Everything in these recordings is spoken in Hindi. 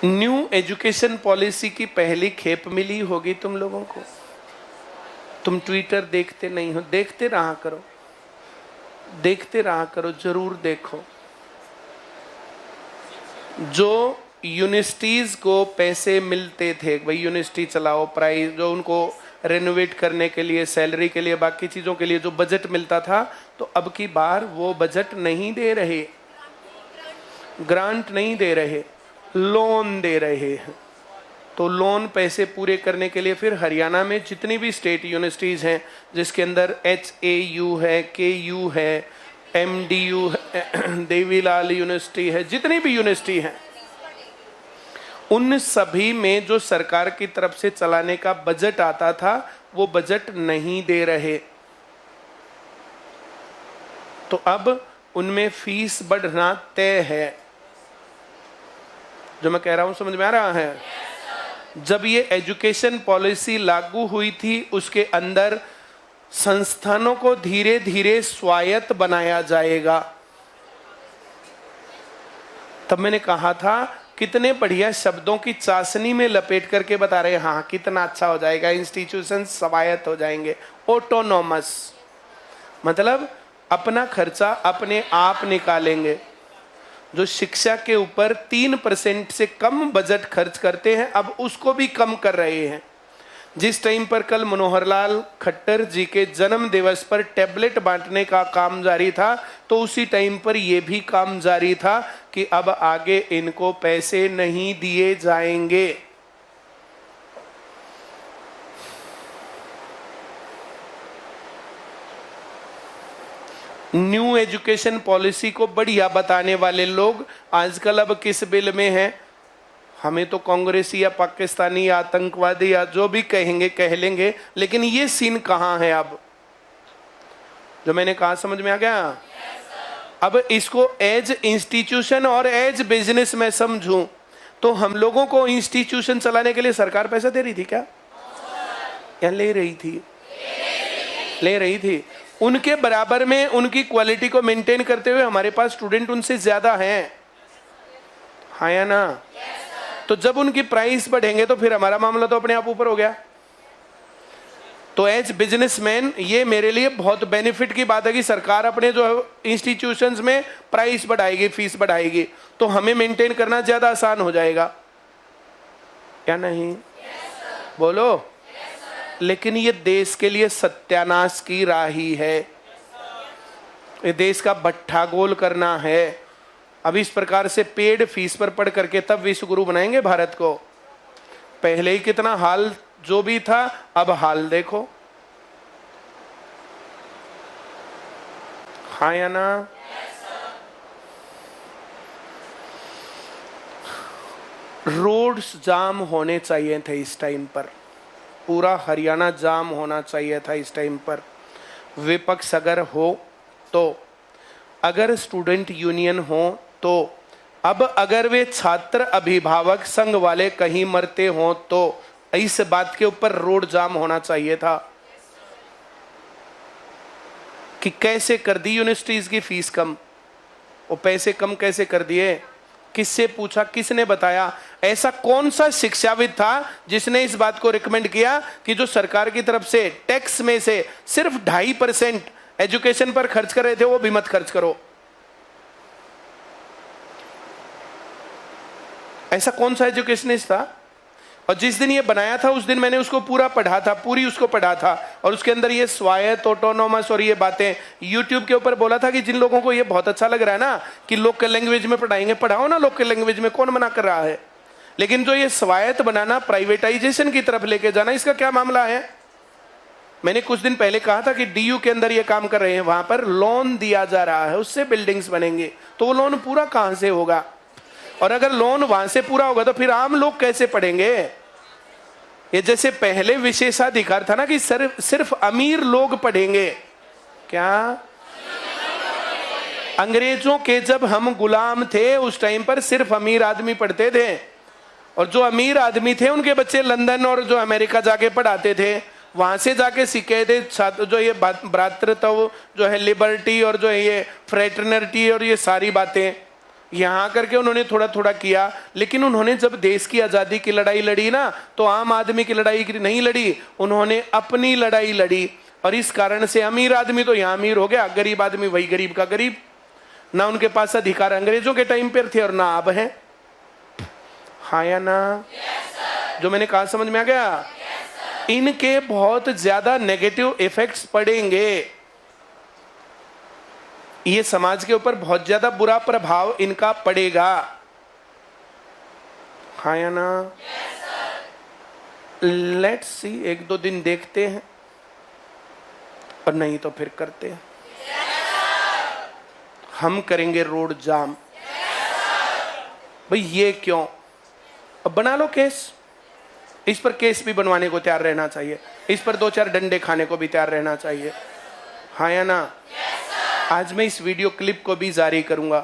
न्यू एजुकेशन पॉलिसी की पहली खेप मिली होगी तुम लोगों को। तुम ट्विटर देखते नहीं हो, देखते रहा करो, देखते रहा करो, जरूर देखो। जो यूनिवर्सिटीज को पैसे मिलते थे, भाई यूनिवर्सिटी चलाओ, प्राइस जो उनको रेनोवेट करने के लिए, सैलरी के लिए, बाकी चीजों के लिए जो बजट मिलता था, तो अब की बार वो बजट नहीं दे रहे, ग्रांट नहीं दे रहे, लोन दे रहे हैं। तो लोन पैसे पूरे करने के लिए फिर हरियाणा में जितनी भी स्टेट यूनिवर्सिटीज हैं, जिसके अंदर HAU है, KU है, MDU है, देवीलाल यूनिवर्सिटी है, जितनी भी यूनिवर्सिटी हैं, उन सभी में जो सरकार की तरफ से चलाने का बजट आता था, वो बजट नहीं दे रहे। तो अब उनमें फीस बढ़ना तय है। जो मैं कह रहा हूं समझ में आ रहा है? जब ये एजुकेशन पॉलिसी लागू हुई थी, उसके अंदर संस्थानों को धीरे धीरे स्वायत्त बनाया जाएगा। तब मैंने कहा था, कितने बढ़िया शब्दों की चाशनी में लपेट करके बता रहे हैं, हाँ कितना अच्छा हो जाएगा, इंस्टीट्यूशन स्वायत्त हो जाएंगे, ऑटोनॉमस, मतलब अपना खर्चा अपने आप निकालेंगे। जो शिक्षा के ऊपर 3% से कम बजट खर्च करते हैं, अब उसको भी कम कर रहे हैं। जिस टाइम पर कल मनोहर लाल खट्टर जी के जन्म दिवस पर टैबलेट बांटने का काम जारी था, तो उसी टाइम पर यह भी काम जारी था कि अब आगे इनको पैसे नहीं दिए जाएंगे। न्यू एजुकेशन पॉलिसी को बढ़िया बताने वाले लोग आजकल अब किस बिल में हैं? हमें तो कांग्रेसी या पाकिस्तानी या आतंकवादी या जो भी कहेंगे कह लेंगे, लेकिन ये सीन कहां है अब? जो मैंने कहा समझ में आ गया? अब इसको एज इंस्टीट्यूशन और एज बिजनेस में समझूं तो हम लोगों को इंस्टीट्यूशन चलाने के लिए सरकार पैसा दे रही थी क्या? या ले रही थी? ले रही थी। उनके बराबर में उनकी क्वालिटी को मेंटेन करते हुए हमारे पास स्टूडेंट उनसे ज्यादा हैं, हाँ या ना? तो जब उनकी प्राइस बढ़ेंगे तो फिर हमारा मामला तो अपने आप ऊपर हो गया। तो एज बिजनेसमैन ये मेरे लिए बहुत बेनिफिट की बात है कि सरकार अपने जो इंस्टीट्यूशंस में प्राइस बढ़ाएगी, फीस बढ़ाएगी, तो हमें मेंटेन करना ज्यादा आसान हो जाएगा, क्या नहीं? बोलो। लेकिन ये देश के लिए सत्यानाश की राही है, ये देश का भट्ठा गोल करना है। अब इस प्रकार से पेड फीस पर पढ़ करके तब विश्व गुरु बनाएंगे भारत को? पहले ही कितना हाल जो भी था, अब हाल देखो, हाँ या ना? रोड्स जाम होने चाहिए थे इस टाइम पर, पूरा हरियाणा जाम होना चाहिए था इस टाइम पर। विपक्ष अगर हो तो, अगर स्टूडेंट यूनियन हो तो, अब अगर वे छात्र अभिभावक संघ वाले कहीं मरते हो तो इस बात के ऊपर रोड जाम होना चाहिए था कि कैसे कर दी यूनिवर्सिटीज की फीस कम, वो पैसे कम कैसे कर दिए, किससे पूछा, किसने बताया? ऐसा कौन सा शिक्षाविद था जिसने इस बात को रिकमेंड किया कि जो सरकार की तरफ से टैक्स में से सिर्फ 2.5% एजुकेशन पर खर्च कर रहे थे वो भी मत खर्च करो? ऐसा कौन सा एजुकेशनिस्ट था? और जिस दिन ये बनाया था उस दिन मैंने उसको पूरा पढ़ा था, पूरी उसको पढ़ा था, और उसके अंदर ये स्वायत्त, ऑटोनॉमस और ये बातें यूट्यूब के ऊपर बोला था कि जिन लोगों को ये बहुत अच्छा लग रहा है ना कि लोकल लैंग्वेज में पढ़ाएंगे, पढ़ाओ ना लोकल लैंग्वेज में, कौन मना कर रहा है? लेकिन जो ये स्वायत्त बनाना, प्राइवेटाइजेशन की तरफ लेके जाना, इसका क्या मामला है? मैंने कुछ दिन पहले कहा था कि DU के अंदर ये काम कर रहे हैं, वहां पर लोन दिया जा रहा है, उससे बिल्डिंग्स बनेंगे, तो वो लोन पूरा कहां से होगा? और अगर लोन वहां से पूरा होगा तो फिर आम लोग कैसे पढ़ेंगे? ये जैसे पहले विशेषाधिकार था ना कि सिर्फ अमीर लोग पढ़ेंगे, क्या? अंग्रेजों के जब हम गुलाम थे उस टाइम पर सिर्फ अमीर आदमी पढ़ते थे, और जो अमीर आदमी थे उनके बच्चे लंदन और जो अमेरिका जाके पढ़ाते थे, वहां से जाके सीखे थे छात्र जो ये भ्रातृत्व जो है, लिबर्टी और जो है ये फ्रेटर्निटी और ये सारी बातें, यहां करके उन्होंने थोड़ा थोड़ा किया, लेकिन उन्होंने जब देश की आजादी की लड़ाई लड़ी ना, तो आम आदमी की लड़ाई नहीं लड़ी, उन्होंने अपनी लड़ाई लड़ी। और इस कारण से अमीर आदमी तो यहां अमीर हो गया, गरीब आदमी वही गरीब का गरीब। ना उनके पास अधिकार अंग्रेजों के टाइम पर थे और ना अब है। हाँ या ना? जो मैंने कहा समझ में आ गया? इनके बहुत ज्यादा नेगेटिव इफेक्ट्स पड़ेंगे, ये समाज के ऊपर बहुत ज्यादा बुरा प्रभाव इनका पड़ेगा। हाँ या ना? लेट्स सी, 1-2 दिन देखते हैं और नहीं तो फिर करते हैं। हम करेंगे रोड जाम। भाई ये क्यों? अब बना लो केस, इस पर केस भी बनवाने को तैयार रहना चाहिए, इस पर 2-4 डंडे खाने को भी तैयार रहना चाहिए। हाँ या ना? आज मैं इस वीडियो क्लिप को भी जारी करूंगा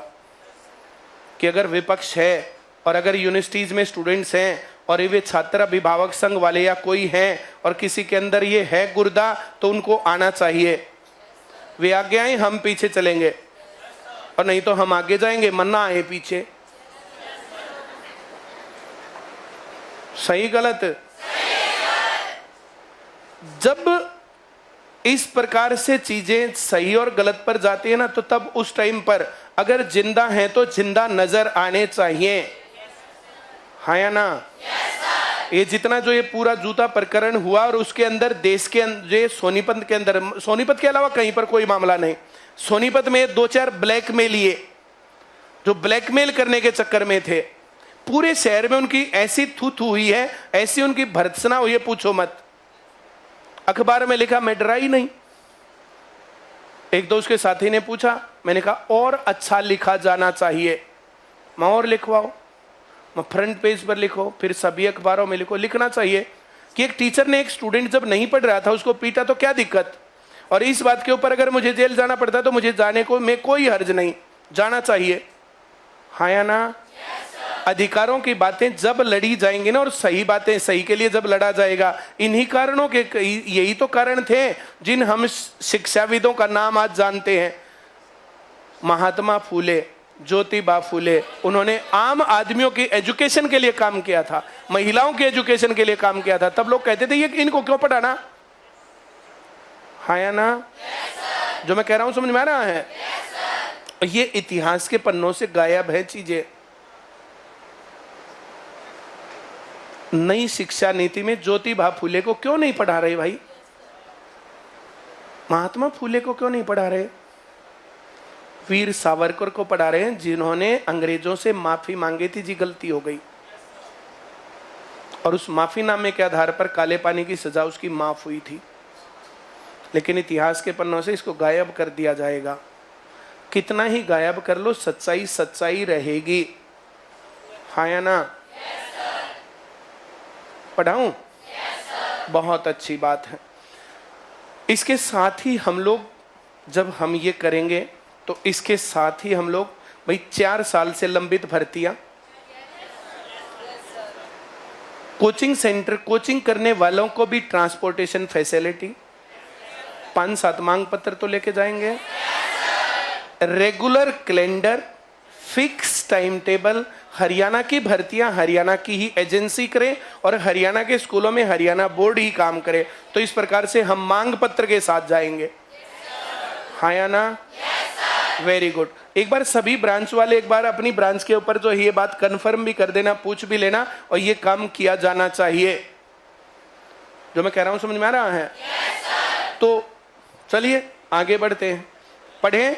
कि अगर विपक्ष है और अगर यूनिवर्सिटीज में स्टूडेंट्स हैं और ये छात्र अभिभावक संघ वाले या कोई हैं और किसी के अंदर ये है गुर्दा, तो उनको आना चाहिए। वे आगे आए, हम पीछे चलेंगे, और नहीं तो हम आगे जाएंगे, मन्ना आए पीछे। सही गलत? जब इस प्रकार से चीजें सही और गलत पर जाती है ना, तो तब उस टाइम पर अगर जिंदा है तो जिंदा नजर आने चाहिए। हाँ या ना? ये जितना जो ये पूरा जूता प्रकरण हुआ और उसके अंदर देश के अंदर, सोनीपत के अंदर, सोनीपत के अलावा कहीं पर कोई मामला नहीं, सोनीपत में 2-4 ब्लैकमेल, ये जो ब्लैकमेल करने के चक्कर में थे, पूरे शहर में उनकी ऐसी थू थू हुई है, ऐसी उनकी भर्त्सना हुई है, पूछो मत। अखबार में लिखा, मैं डरा ही नहीं। एक दो उसके साथी ने पूछा, मैंने कहा और अच्छा लिखा जाना चाहिए, मैं और लिखवाओ, मैं फ्रंट पेज पर लिखो, फिर सभी अखबारों में लिखो। लिखना चाहिए कि एक टीचर ने एक स्टूडेंट जब नहीं पढ़ रहा था उसको पीटा, तो क्या दिक्कत? और इस बात के ऊपर अगर मुझे जेल जाना पड़ता तो मुझे जाने को में कोई हर्ज नहीं, जाना चाहिए। हाँ या ना? अधिकारों की बातें जब लड़ी जाएंगी ना, और सही बातें सही के लिए जब लड़ा जाएगा, इन्हीं कारणों के, यही तो कारण थे जिन हम शिक्षाविदों का नाम आज जानते हैं। महात्मा फूले, ज्योतिबा फूले, उन्होंने आम आदमियों की एजुकेशन के लिए काम किया था, महिलाओं के एजुकेशन के लिए काम किया था। तब लोग कहते थे ये इनको क्यों पढ़ाना? हाँ या ना? जो मैं कह रहा हूं समझ में आ रहा है? ये इतिहास के पन्नों से गायब है चीजें। नई शिक्षा नीति में ज्योतिबा फूले को क्यों नहीं पढ़ा रहे भाई? महात्मा फूले को क्यों नहीं पढ़ा रहे? वीर सावरकर को पढ़ा रहे हैं, जिन्होंने अंग्रेजों से माफी मांगी थी, जी गलती हो गई, और उस माफीनामे के आधार पर काले पानी की सजा उसकी माफ हुई थी। लेकिन इतिहास के पन्नों से इसको गायब कर दिया जाएगा। कितना ही गायब कर लो, सच्चाई सच्चाई रहेगी। हाँ या ना? पढ़ाऊं? बहुत अच्छी बात है। इसके साथ ही हम लोग, जब हम ये करेंगे तो इसके साथ ही हम लोग, भाई 4 साल से लंबित भर्तियां, कोचिंग सेंटर, कोचिंग करने वालों को भी ट्रांसपोर्टेशन फैसिलिटी, 5-7 मांग पत्र तो लेके जाएंगे, regular calendar, fix time table. Haryana की भर्तियां हरियाणा की ही एजेंसी करे और हरियाणा के स्कूलों में हरियाणा बोर्ड ही काम करे। तो इस प्रकार से हम मांग पत्र के साथ जाएंगे। हाँ या ना? Very good. एक बार सभी ब्रांच वाले एक बार अपनी ब्रांच के ऊपर जो ये बात कंफर्म भी कर देना, पूछ भी लेना, और ये काम किया जाना चाहिए। जो मैं कह रहा हूं समझ में आ रहा है? तो चलिए आगे बढ़ते हैं, पढ़ें।